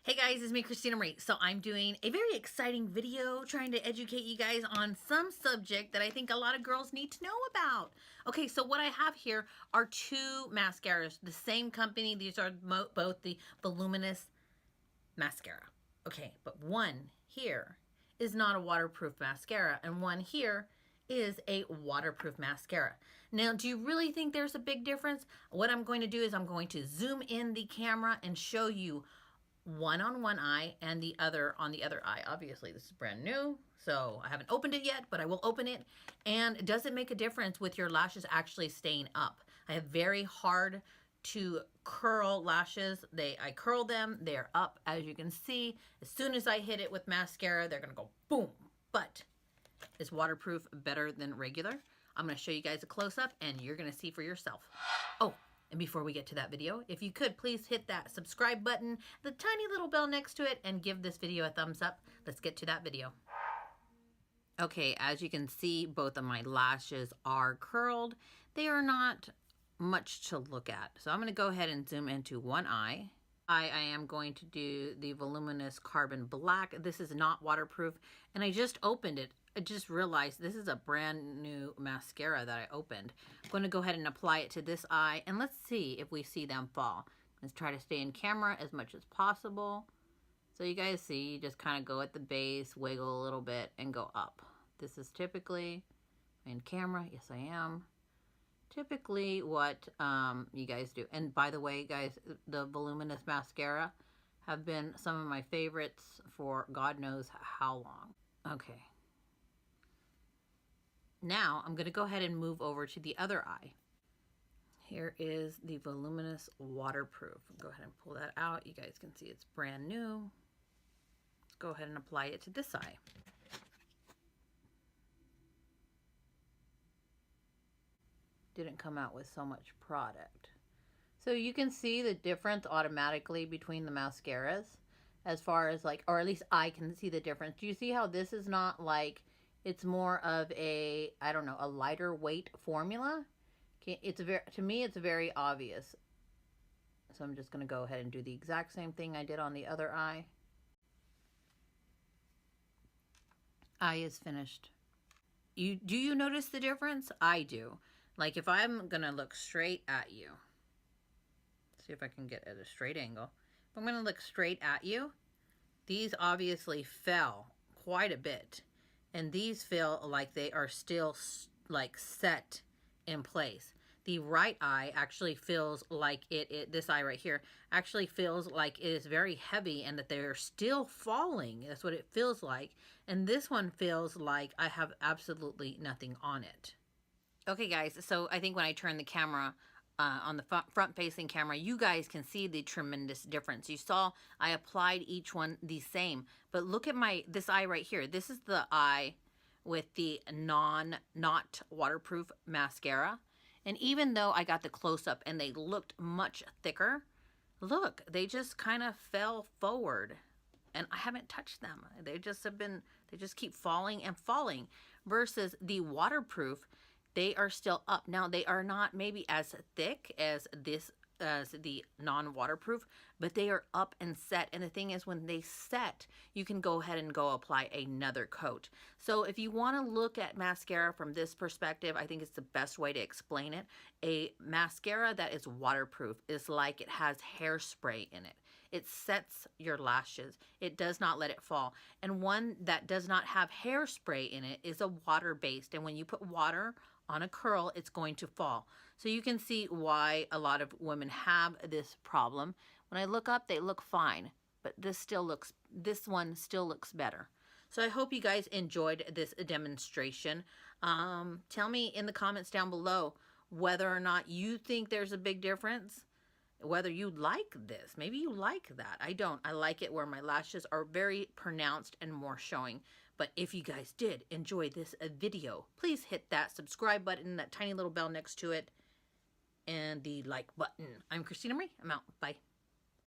Hey guys, it's me, Christina Marie. So I'm doing a very exciting video trying to educate you guys on some subject that I think a lot of girls need to know about. Okay, so what I have here are two mascaras, the same company. These are both the voluminous mascara. Okay, but one here is not a waterproof mascara and one here is a waterproof mascara. Now, do you really think there's a big difference? What I'm going to do is I'm going to zoom in the camera and show you one on one eye and the other on the other eye. Obviously, this is brand new, so I haven't opened it yet, but I will open it. And does it make a difference with your lashes actually staying up? I have very hard to curl lashes. I curl them, they're up, as you can see. As soon as I hit it with mascara, they're gonna go boom. But is waterproof better than regular? I'm gonna show you guys a close-up and you're gonna see for yourself. Oh, and before we get to that video, if you could please hit that subscribe button, the tiny little bell next to it, and give this video a thumbs up. Let's get to that video. Okay, as you can see, both of my lashes are curled. They are not much to look at. So I'm going to go ahead and zoom into one eye. I am going to do the voluminous carbon black. This is not waterproof, and I just opened it. I just realized this is a brand new mascara that I opened. I'm going to go ahead and apply it to this eye, and let's see if we see them fall. Let's try to stay in camera as much as possible. So you guys see, you just kind of go at the base, wiggle a little bit, and go up. This is typically, in camera, yes I am, typically what you guys do. And by the way, guys, the voluminous mascara have been some of my favorites for God knows how long. Okay. Now I'm going to go ahead and move over to the other eye. Here is the voluminous waterproof. Go ahead and pull that out. You guys can see it's brand new. Let's go ahead and apply it to this eye. Didn't come out with so much product. So you can see the difference automatically between the mascaras as far as like, or at least I can see the difference. Do you see how this is not like, it's more of a, I don't know, a lighter weight formula? Okay, to me, it's very obvious. So I'm just going to go ahead and do the exact same thing I did on the other eye. Eye is finished. Do you notice the difference? I do. Like if I'm going to look straight at you, see if I can get at a straight angle. If I'm going to look straight at you, these obviously fell quite a bit. And these feel like they are still like set in place. The right eye actually feels like this eye right here actually feels like it is very heavy and that they're still falling. That's what it feels like. And this one feels like I have absolutely nothing on it. Okay guys, so I think when I turn the camera on the front-facing camera, you guys can see the tremendous difference. You saw I applied each one the same, but look at this eye right here. This is the eye with the not waterproof mascara. And even though I got the close-up and they looked much thicker, look, they just kind of fell forward. And I haven't touched them. They just keep falling and falling. Versus the waterproof, they are still up. Now, they are not maybe as thick as the non-waterproof, but they are up and set. And the thing is, when they set, you can go ahead and go apply another coat. So if you want to look at mascara from this perspective, I think it's the best way to explain it. A mascara that is waterproof is like it has hairspray in it. It sets your lashes. It does not let it fall. And one that does not have hairspray in it is a water-based. And when you put water on a curl, it's going to fall. So you can see why a lot of women have this problem. When I look up, they look fine, but this one still looks better. So I hope you guys enjoyed this demonstration. Tell me in the comments down below whether or not you think there's a big difference, whether you like this. Maybe you like that. I don't. I like it where my lashes are very pronounced and more showing. But if you guys did enjoy this video, please hit that subscribe button, that tiny little bell next to it, and the like button. I'm Christina Marie. I'm out. Bye.